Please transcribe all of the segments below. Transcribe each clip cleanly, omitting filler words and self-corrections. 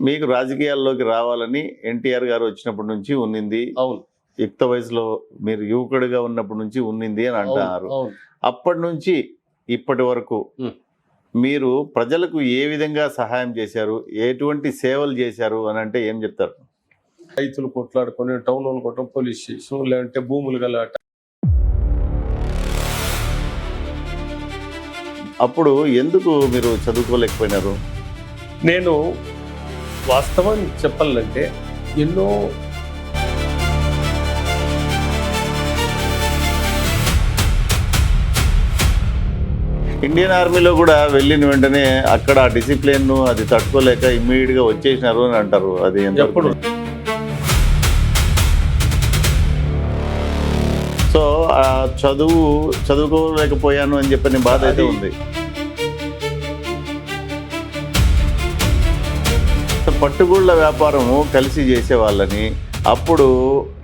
మీకు రాజకీయాల్లోకి రావాలని ఎన్టీఆర్ గారు వచ్చినప్పటి నుంచి ఉన్నింది. అవును. యుక్త వయసులో మీరు యువకుడిగా ఉన్నప్పటి నుంచి ఉన్నింది అని అంటారు. అప్పటి నుంచి ఇప్పటి వరకు మీరు ప్రజలకు ఏ విధంగా సహాయం చేశారు, ఎటువంటి సేవలు చేశారు అని అంటే ఏం చెప్తారు? రైతులు కొట్లాడుకొని టౌన్ వాళ్ళు కొట్టడం, పోలీస్ స్టేషన్, లేదంటే భూములు గలాట. అప్పుడు ఎందుకు మీరు చదువుకోలేకపోయినారు? నేను వాస్తవాన్ని చెప్పాలంటే ఎన్నో ఇండియన్ ఆర్మీలో కూడా వెళ్ళిన వెంటనే అక్కడ డిసిప్లిన్ అది తట్టుకోలేక ఇమ్మీడియట్ గా వచ్చేసినారు అని అంటారు. అది ఎప్పుడు సో ఆ చదువుకోలేకపోయాను అని చెప్పని బాధ అయితే ఉంది. పట్టుగూళ్ళ వ్యాపారము కలిసి చేసే వాళ్ళని అప్పుడు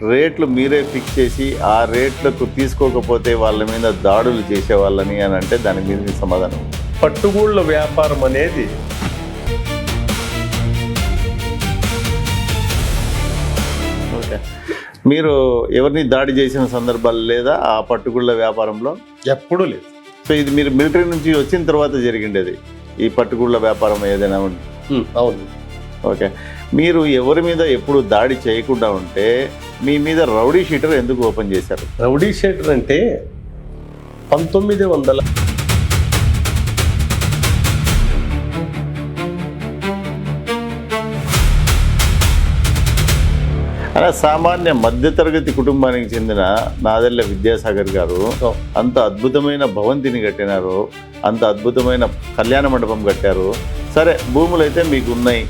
రేట్లు మీరే ఫిక్స్ చేసి ఆ రేట్లకు తీసుకోకపోతే వాళ్ళ మీద దాడులు చేసేవాళ్ళని అని అంటే దాని మీద సమాధానం. పట్టుగూళ్ళ వ్యాపారం అనేది ఓకే, మీరు ఎవరిని దాడి చేసిన సందర్భాలు లేదా ఆ పట్టుగూళ్ళ వ్యాపారంలో? ఎప్పుడూ లేదు. సో ఇది మీరు మిలిటరీ నుంచి వచ్చిన తర్వాత జరిగిండేది ఈ పట్టుగూళ్ళ వ్యాపారం ఏదైనా ఉంది? అవును. ఓకే, మీరు ఎవరి మీద ఎప్పుడు దాడి చేయకుండా ఉంటే మీ మీద రౌడీ షీటర్ ఎందుకు ఓపెన్ చేశారు? రౌడీ షీటర్ అంటే 1900 అలా సామాన్య మధ్యతరగతి కుటుంబానికి చెందిన నాదెళ్ల విద్యాసాగర్ గారు అంత అద్భుతమైన భవంతిని కట్టినారు, అంత అద్భుతమైన కళ్యాణ మండపం కట్టారు. సరే, భూములు అయితే మీకు ఉన్నాయి,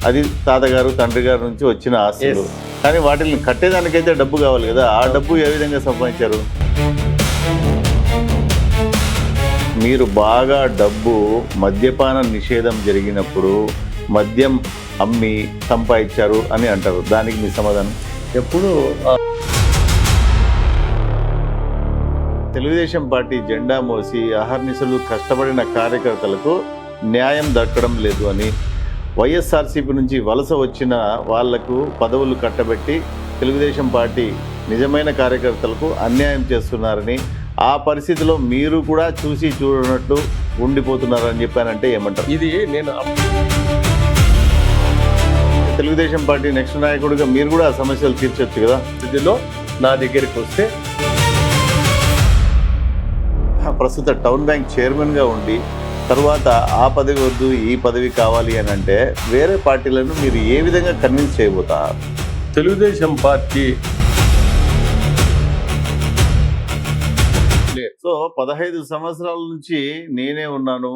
అది తాతగారు తండ్రి గారి నుంచి వచ్చిన ఆస్తులు, కానీ వాటిని కట్టేదానికైతే డబ్బు కావాలి కదా. ఆ డబ్బు ఏ విధంగా సంపాదించారు? మీరు బాగా డబ్బు మద్యపాన నిషేధం జరిగినప్పుడు మద్యం అమ్మి సంపాదించారు అని అంటారు. దానికి మీ సమాధానం? ఎప్పుడు తెలుగుదేశం పార్టీ జెండా మోసి అహర్నిశలు కష్టపడిన కార్యకర్తలకు న్యాయం దక్కడం లేదు అని, వైఎస్ఆర్సీపీ నుంచి వలస వచ్చిన వాళ్లకు పదవులు కట్టబెట్టి తెలుగుదేశం పార్టీ నిజమైన కార్యకర్తలకు అన్యాయం చేస్తున్నారని, ఆ పరిస్థితిలో మీరు కూడా చూసి చూడనట్లు ఉండిపోతున్నారని చెప్పానంటే ఏమంటారు? ఇది నేను తెలుగుదేశం పార్టీ నెక్స్ట్ నాయకుడిగా మీరు కూడా ఆ సమస్యలు తీర్చొచ్చు కదా. స్థితిలో నా దగ్గరికి వస్తే ప్రస్తుత టౌన్ బ్యాంక్ చైర్మన్గా ఉండి తర్వాత ఆ పదవి వద్దు ఈ పదవి కావాలి అని అంటే వేరే పార్టీలను మీరు ఏ విధంగా కన్విన్స్ చేయబోతారు? తెలుగుదేశం పార్టీ సో 15 సంవత్సరాల నుంచి నేనే ఉన్నాను,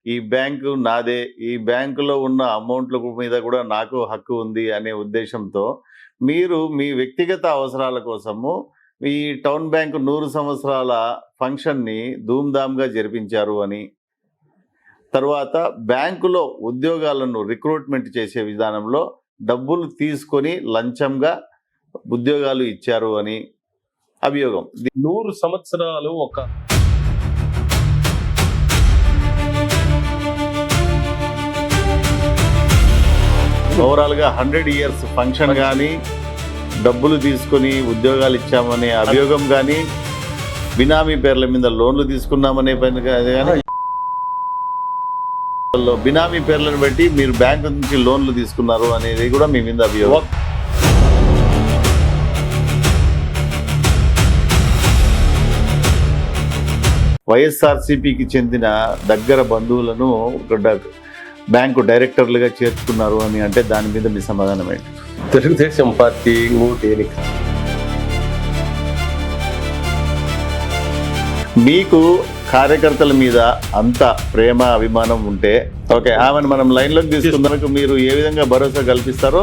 ఈ బ్యాంకు నాదే, ఈ బ్యాంకులో ఉన్న అమౌంట్ల మీద కూడా నాకు హక్కు ఉంది అనే ఉద్దేశంతో మీరు మీ వ్యక్తిగత అవసరాల కోసము ఈ టౌన్ బ్యాంకు 100 సంవత్సరాల ఫంక్షన్ని ధూమ్ధామ్గా జరిపించారు అని, తర్వాత బ్యాంకులో ఉద్యోగాలను రిక్రూట్మెంట్ చేసే విధానంలో డబ్బులు తీసుకొని లంచంగా ఉద్యోగాలు ఇచ్చారు అని అభియోగం. 100 సంవత్సరాలు ఒక ఓవరాల్గా 100 ఇయర్స్ ఫంక్షన్ కానీ డబ్బులు తీసుకొని ఉద్యోగాలు ఇచ్చామనే అభియోగం కానీ, బినామీ పేర్ల మీద లోన్లు తీసుకున్నామనే పని కానీ, బినామీ పేర్లను బట్టి మీరు బ్యాంకు నుంచి లోన్లు తీసుకున్నారు అనేది కూడా మీ మీద అభియోగం. వైఎస్ఆర్సీపీకి చెందిన దగ్గర బంధువులను బ్యాంకు డైరెక్టర్లుగా చేర్చుకున్నారు అని అంటే దాని మీద మీ సమాధానం ఏంటి? తెలుగుదేశం పార్టీ మీకు కార్యకర్తల మీద అంత ప్రేమ అభిమానం ఉంటే ఓకే, ఆమెను మనం లైన్లోకి తీసుకున్నందుకు మీరు ఏ విధంగా భరోసా కల్పిస్తారో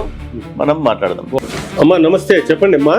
మనం మాట్లాడదాం. అమ్మా నమస్తే, చెప్పండి అమ్మా.